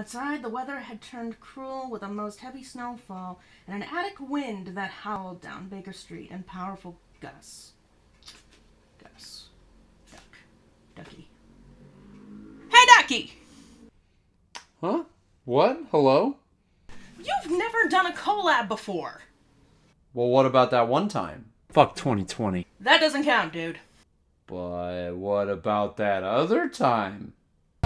Outside, the weather had turned cruel with a most heavy snowfall and an attic wind that howled down Baker Street in powerful gusts. Ducky. Hey, Ducky! Huh? What? Hello? You've never done a collab before. Well, what about that one time? Fuck 2020. That doesn't count, dude. But what about that other time?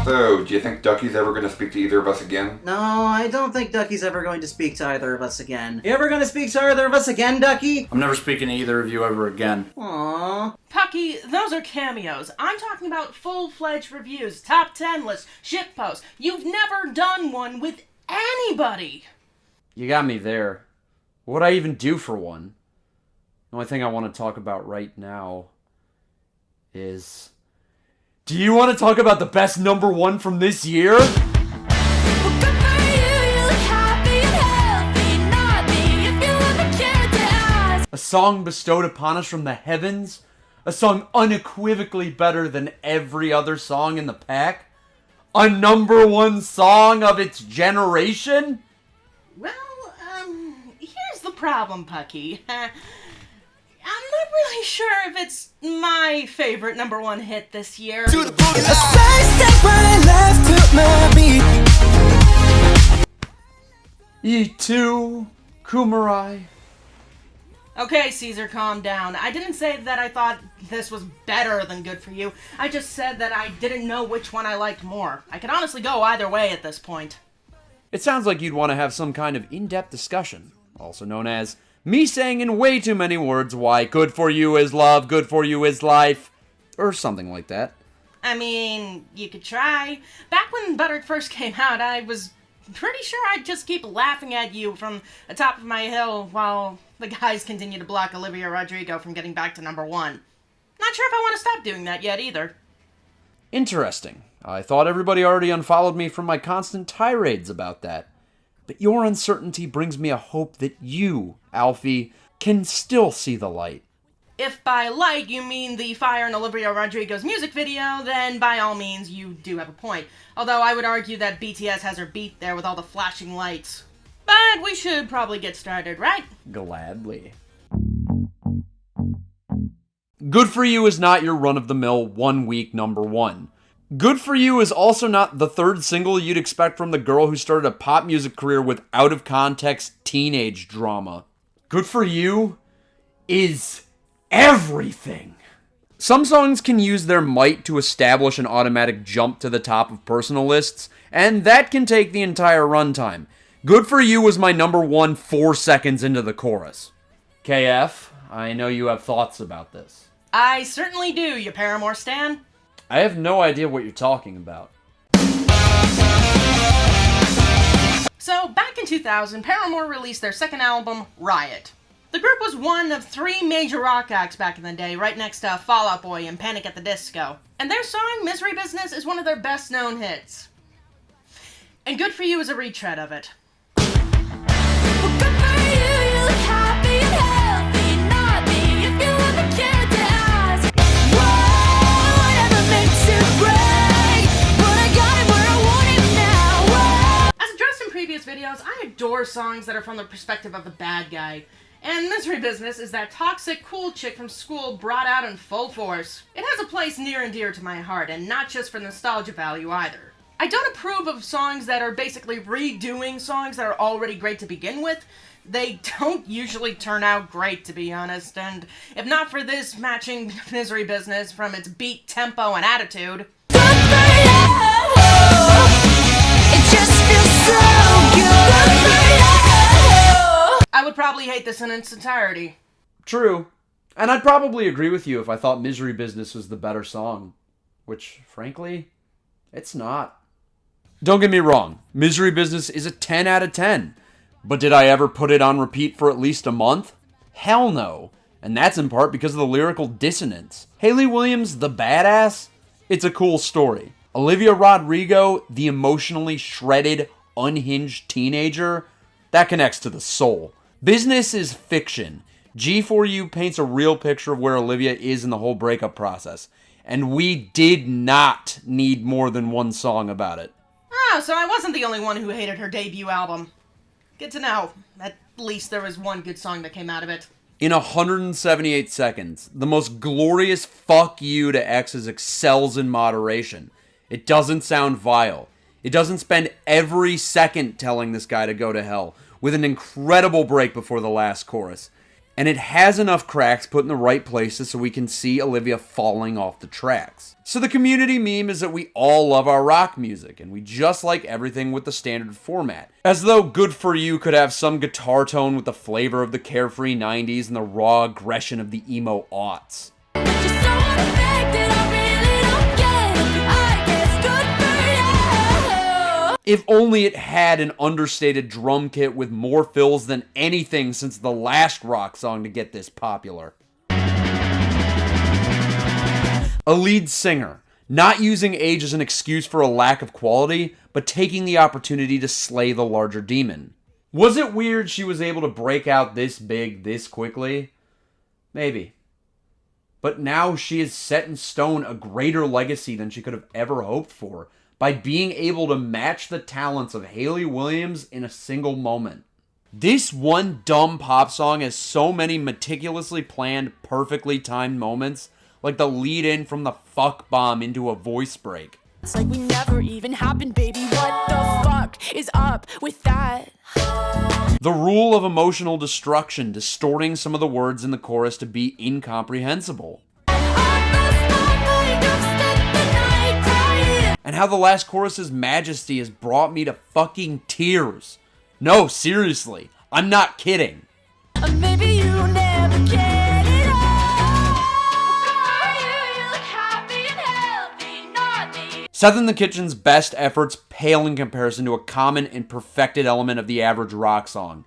So, do you think Ducky's ever going to speak to either of us again? No, I don't think Ducky's ever going to speak to either of us again. You ever going to speak to either of us again, Ducky? I'm never speaking to either of you ever again. Aww. Pucky, those are cameos. I'm talking about full-fledged reviews, top 10 lists, shitposts. You've never done one with anybody. You got me there. What'd I even do for one? The only thing I want to talk about right now is... Do you want to talk about the best number one from this year? A song bestowed upon us from the heavens? A song unequivocally better than every other song in the pack? A number one song of its generation? Well, here's the problem, Pucky. I'm not really sure if it's my favorite number one hit this year. E2, Kumarai. Okay, Caesar, calm down. I didn't say that I thought this was better than Good For You. I just said that I didn't know which one I liked more. I could honestly go either way at this point. It sounds like you'd want to have some kind of in-depth discussion, also known as me saying in way too many words why Good For You is love, Good For You is life, or something like that. I mean, you could try. Back when Butter first came out, I was pretty sure I'd just keep laughing at you from the top of my hill while the guys continue to block Olivia Rodrigo from getting back to number one. Not sure if I want to stop doing that yet either. Interesting. I thought everybody already unfollowed me from my constant tirades about that. But your uncertainty brings me a hope that you, Alfie, can still see the light. If by light you mean the fire in Olivia Rodrigo's music video, then by all means you do have a point. Although I would argue that BTS has her beat there with all the flashing lights. But we should probably get started, right? Gladly. Good For You is not your run-of-the-mill one-week number one. Good For You is also not the third single you'd expect from the girl who started a pop music career with out-of-context teenage drama. Good For You is everything. Some songs can use their might to establish an automatic jump to the top of personal lists, and that can take the entire runtime. Good For You was my number one 4 seconds into the chorus. KF, I know you have thoughts about this. I certainly do, you Paramore stan. I have no idea what you're talking about. So, back in 2000, Paramore released their second album, Riot. The group was one of 3 major rock acts back in the day, right next to Fall Out Boy and Panic at the Disco. And their song, Misery Business, is one of their best-known hits. And Good For You is a retread of it. Videos, I adore songs that are from the perspective of the bad guy. And Misery Business is that toxic, cool chick from school brought out in full force. It has a place near and dear to my heart, and not just for nostalgia value either. I don't approve of songs that are basically redoing songs that are already great to begin with. They don't usually turn out great, to be honest, and if not for this matching Misery Business from its beat, tempo, and attitude... I would probably hate this in its entirety. True. And I'd probably agree with you if I thought Misery Business was the better song. Which, frankly, it's not. Don't get me wrong. Misery Business is a 10 out of 10. But did I ever put it on repeat for at least a month? Hell no. And that's in part because of the lyrical dissonance. Hayley Williams, the badass? It's a cool story. Olivia Rodrigo, the emotionally shredded, unhinged teenager? That connects to the soul. Business is fiction. G4U paints a real picture of where Olivia is in the whole breakup process. And we did not need more than one song about it. Oh, so I wasn't the only one who hated her debut album. Good to know. At least there was one good song that came out of it. In 178 seconds, the most glorious fuck you to exes excels in moderation. It doesn't sound vile. It doesn't spend every second telling this guy to go to hell, with an incredible break before the last chorus. And it has enough cracks put in the right places so we can see Olivia falling off the tracks. So the community meme is that we all love our rock music, and we just like everything with the standard format. As though Good For You could have some guitar tone with the flavor of the carefree 90s and the raw aggression of the emo aughts. If only it had an understated drum kit with more fills than anything since the last rock song to get this popular. A lead singer, not using age as an excuse for a lack of quality, but taking the opportunity to slay the larger demon. Was it weird she was able to break out this big this quickly? Maybe. But now she has set in stone a greater legacy than she could have ever hoped for, by being able to match the talents of Hayley Williams in a single moment. This one dumb pop song has so many meticulously planned, perfectly timed moments, like the lead-in from the fuck bomb into a voice break. It's like we never even happened, baby. What the fuck is up with that? The rule of emotional destruction, distorting some of the words in the chorus to be incomprehensible. And how the last chorus's majesty has brought me to fucking tears. No, seriously, I'm not kidding. Maybe you never get it all. You look happy and healthy, not me. Seth in the Kitchen's best efforts pale in comparison to a common and perfected element of the average rock song.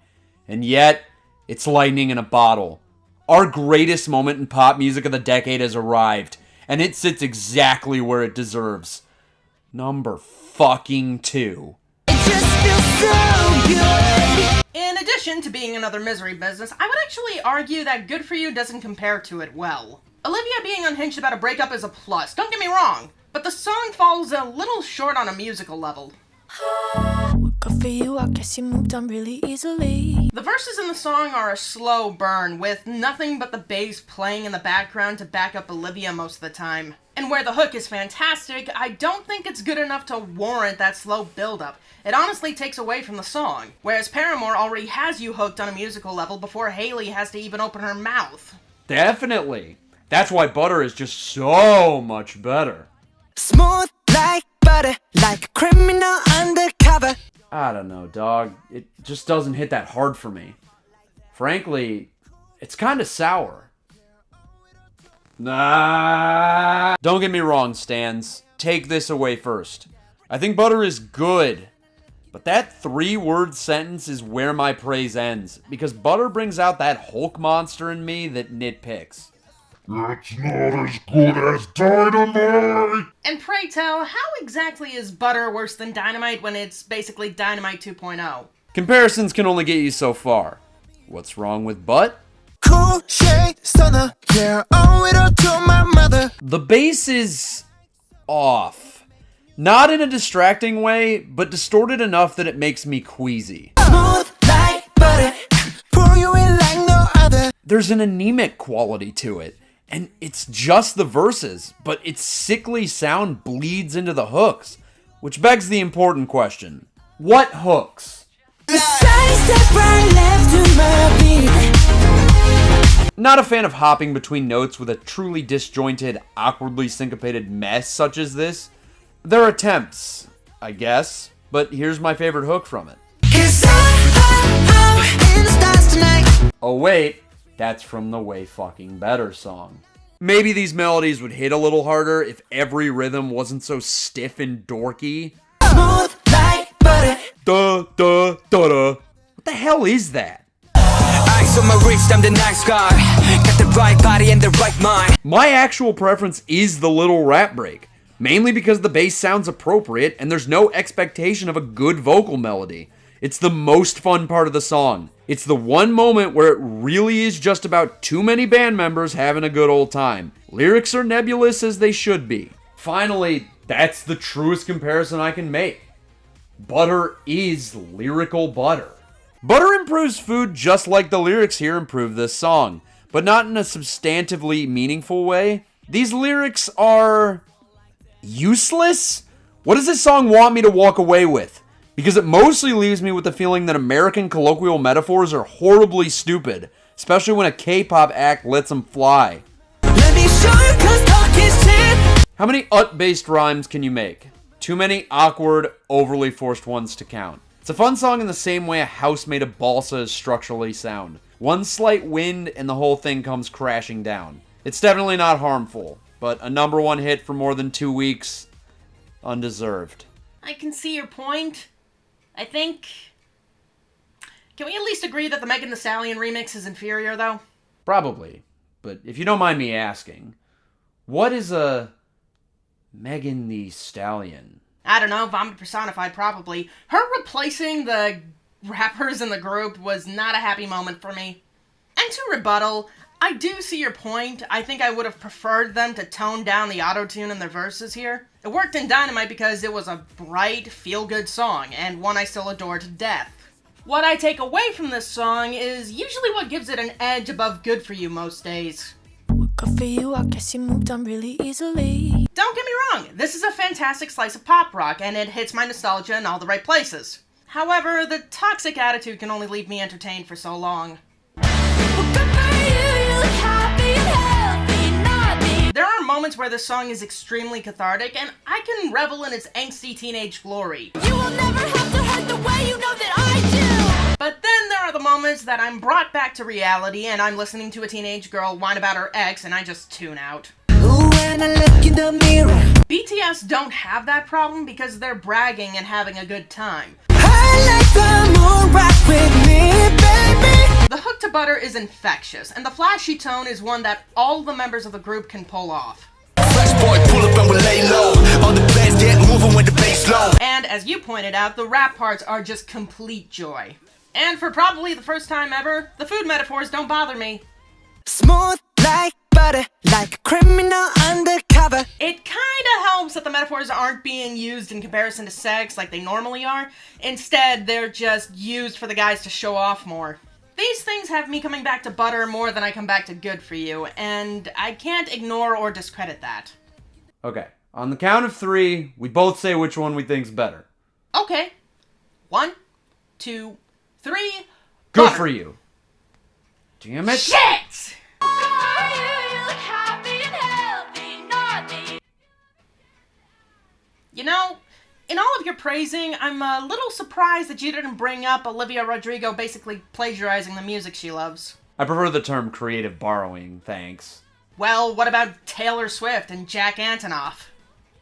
And yet, it's lightning in a bottle. Our greatest moment in pop music of the decade has arrived, and it sits exactly where it deserves. Number fucking 2. It just feels so good. In addition to being another misery business, I would actually argue that Good For You doesn't compare to it well. Olivia being unhinged about a breakup is a plus, don't get me wrong, but the song falls a little short on a musical level. Good for you, I guess you moved on really easily. The verses in the song are a slow burn, with nothing but the bass playing in the background to back up Olivia most of the time. And where the hook is fantastic, I don't think it's good enough to warrant that slow build-up. It honestly takes away from the song, whereas Paramore already has you hooked on a musical level before Hayley has to even open her mouth. Definitely. That's why Butter is just so much better. Smooth like butter, like a criminal undercover. I don't know, dog. It just doesn't hit that hard for me. Frankly, it's kind of sour. Nah. Don't get me wrong, Stans. Take this away first. I think Butter is good, but that 3-word sentence is where my praise ends, because Butter brings out that Hulk monster in me that nitpicks. It's not as good as Dynamite! And pray tell, how exactly is Butter worse than Dynamite when it's basically Dynamite 2.0? Comparisons can only get you so far. What's wrong with Butt? Cool shade stunner, yeah, owe it all to my mother. The bass is off. Not in a distracting way, but distorted enough that it makes me queasy. Smooth like butter, pour you in like no other. There's an anemic quality to it, and it's just the verses, but its sickly sound bleeds into the hooks, which begs the important question. What hooks? The sidestep right left to my beat. Not a fan of hopping between notes with a truly disjointed, awkwardly syncopated mess such as this. There are attempts, I guess, but here's my favorite hook from it. 'Cause I'm in the stars tonight. Oh wait, that's from the Way Fucking Better song. Maybe these melodies would hit a little harder if every rhythm wasn't so stiff and dorky. Smooth like butter. Duh, duh, duh, duh. What the hell is that? Eyes on my wrist, I'm the nice guy. Got the right body and the right mind. My actual preference is the little rap break, mainly because the bass sounds appropriate and there's no expectation of a good vocal melody. It's the most fun part of the song. It's the one moment where it really is just about too many band members having a good old time. Lyrics are nebulous as they should be. Finally, that's the truest comparison I can make. Butter is lyrical butter. Butter improves food just like the lyrics here improve this song, but not in a substantively meaningful way. These lyrics are useless? What does this song want me to walk away with? Because it mostly leaves me with the feeling that American colloquial metaphors are horribly stupid, especially when a K-pop act lets them fly. Let me show you 'cause talk is cheap. How many ut-based rhymes can you make? Too many awkward, overly forced ones to count. It's a fun song in the same way a house made of balsa is structurally sound. One slight wind and the whole thing comes crashing down. It's definitely not harmful, but a number one hit for more than 2 weeks, undeserved. I can see your point. I think... Can we at least agree that the Megan Thee Stallion remix is inferior, though? Probably, but if you don't mind me asking, what is a Megan Thee Stallion? I don't know, vomit personified, probably. Her replacing the rappers in the group was not a happy moment for me. And to rebuttal, I do see your point. I think I would have preferred them to tone down the auto-tune in their verses here. It worked in Dynamite because it was a bright, feel-good song, and one I still adore to death. What I take away from this song is usually what gives it an edge above Good For You most days. Good for you, I guess you moved on really easily. Don't get me wrong, this is a fantastic slice of pop rock, and it hits my nostalgia in all the right places. However, the toxic attitude can only leave me entertained for so long. Good for you, you look happy and healthy, not me. There are moments where this song is extremely cathartic, and I can revel in its angsty teenage glory. You will never have to hurt the way you know that I do. But then there are the moments that I'm brought back to reality, and I'm listening to a teenage girl whine about her ex, and I just tune out. Ooh, when I look in the mirror, BTS don't have that problem because they're bragging and having a good time. I like the moon rock with me, baby. The hook to Butter is infectious, and the flashy tone is one that all the members of the group can pull off. Fresh boy, pull up and we lay low. All the bands get moving with the bass low. And as you pointed out, the rap parts are just complete joy. And for probably the first time ever, the food metaphors don't bother me. Smooth like butter, like a criminal undercover. It kinda helps that the metaphors aren't being used in comparison to sex like they normally are. Instead, they're just used for the guys to show off more. These things have me coming back to Butter more than I come back to Good For You, and I can't ignore or discredit that. Okay, on the count of 3, we both say which one we think's better. Okay. 1, 2, 3. Good Butter. for you. Damn it. Shit! You look happy and healthy, not me. You know, in all of your praising, I'm a little surprised that you didn't bring up Olivia Rodrigo basically plagiarizing the music she loves. I prefer the term creative borrowing, thanks. Well, what about Taylor Swift and Jack Antonoff?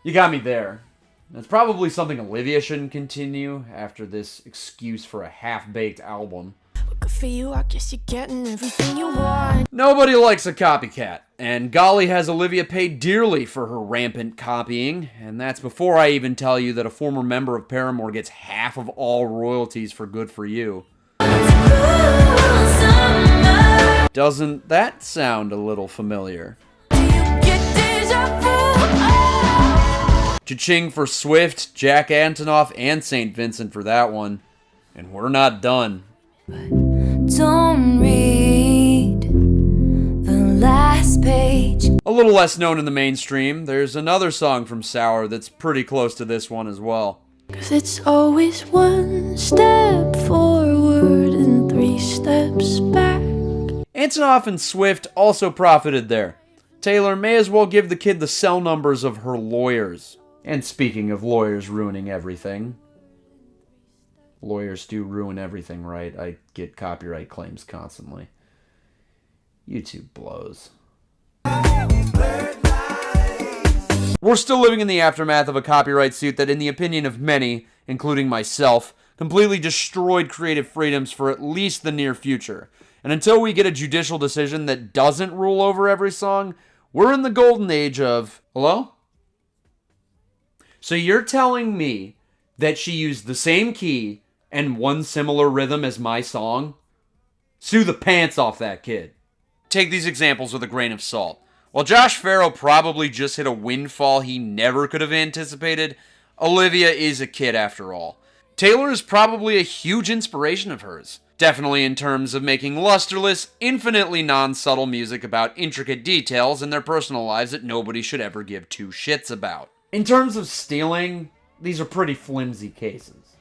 You got me there. That's probably something Olivia shouldn't continue after this excuse for a half-baked album. Good for you, I guess you're getting everything you want. Nobody likes a copycat, and golly has Olivia paid dearly for her rampant copying, and that's before I even tell you that a former member of Paramore gets half of all royalties for Good For You. Doesn't that sound a little familiar? Get deja vu. Cha-ching for Swift, Jack Antonoff, and St. Vincent for that one. And we're not done. Don't read the last page. A little less known in the mainstream, there's another song from Sour that's pretty close to this one as well. 'Cause it's always one step forward and 3 steps back. Antonoff and Swift also profited there. Taylor may as well give the kid the cell numbers of her lawyers. And speaking of lawyers ruining everything, lawyers do ruin everything, right? I get copyright claims constantly. YouTube blows. We're still living in the aftermath of a copyright suit that, in the opinion of many, including myself, completely destroyed creative freedoms for at least the near future. And until we get a judicial decision that doesn't rule over every song, we're in the golden age of... Hello? So you're telling me that she used the same key and one similar rhythm as my song? Sue the pants off that kid. Take these examples with a grain of salt. While Josh Farrow probably just hit a windfall he never could have anticipated, Olivia is a kid after all. Taylor is probably a huge inspiration of hers. Definitely in terms of making lusterless, infinitely non-subtle music about intricate details in their personal lives that nobody should ever give two shits about. In terms of stealing, these are pretty flimsy cases.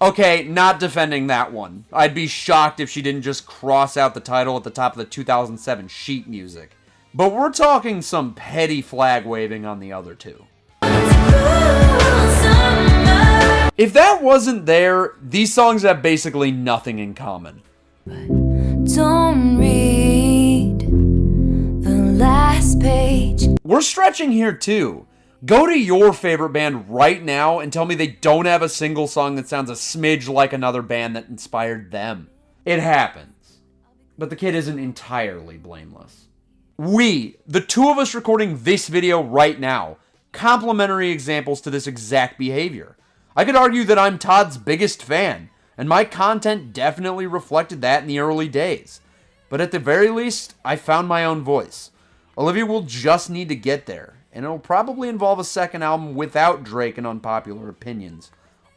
Okay, not defending that one. I'd be shocked if she didn't just cross out the title at the top of the 2007 sheet music. But we're talking some petty flag waving on the other two. If that wasn't there, these songs have basically nothing in common. Don't read the last page. We're stretching here too. Go to your favorite band right now and tell me they don't have a single song that sounds a smidge like another band that inspired them. It happens. But the kid isn't entirely blameless. We, the two of us recording this video right now, complementary examples to this exact behavior. I could argue that I'm Todd's biggest fan, and my content definitely reflected that in the early days. But at the very least, I found my own voice. Olivia will just need to get there, and it'll probably involve a second album without Drake and Unpopular Opinions.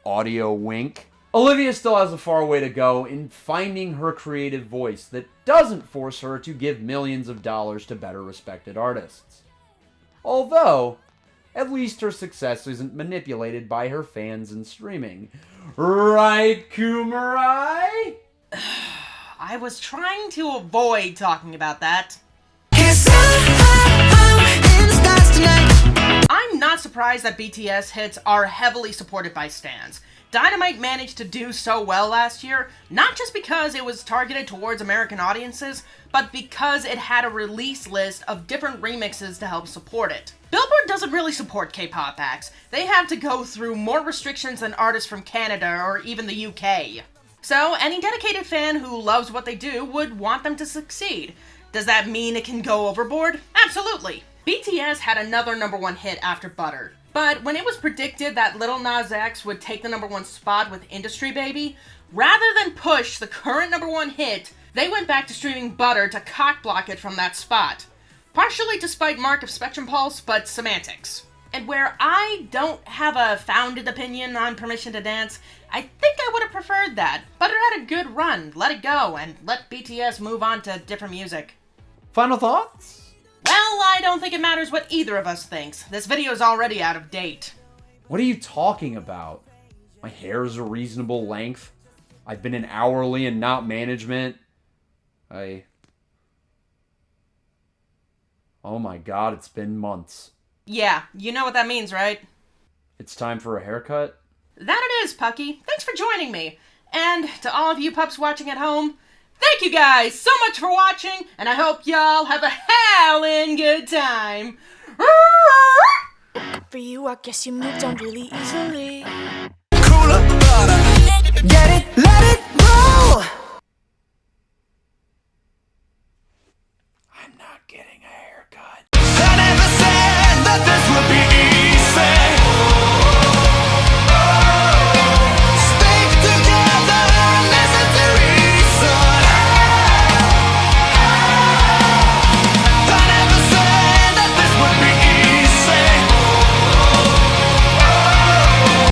Audio wink. Olivia still has a far way to go in finding her creative voice that doesn't force her to give millions of dollars to better respected artists. Although, at least her success isn't manipulated by her fans and streaming. Right, Kumarai? I was trying to avoid talking about that. I'm not surprised that BTS hits are heavily supported by stans. Dynamite managed to do so well last year, not just because it was targeted towards American audiences, but because it had a release list of different remixes to help support it. Billboard doesn't really support K-pop acts. They have to go through more restrictions than artists from Canada or even the UK. So any dedicated fan who loves what they do would want them to succeed. Does that mean it can go overboard? Absolutely. BTS had another #1 hit after Butter. But when it was predicted that Lil Nas X would take the #1 spot with Industry Baby, rather than push the current #1 hit, they went back to streaming Butter to cockblock it from that spot. Partially to spite Mark of Spectrum Pulse, but semantics. And where I don't have a founded opinion on Permission to Dance, I think I would have preferred that. Butter had a good run, let it go, and let BTS move on to different music. Final thoughts? Well, I don't think it matters what either of us thinks. This video is already out of date. What are you talking about? My hair is a reasonable length. I've been in hourly and not management. Oh my god, it's been months. Yeah, you know what that means, right? It's time for a haircut? That it is, Pucky. Thanks for joining me. And to all of you pups watching at home, thank you guys so much for watching, and I hope y'all have a howlin' good time. For you, I guess you moved on really easily. Cooler butter. Get it, let it roll. I'm not getting a haircut.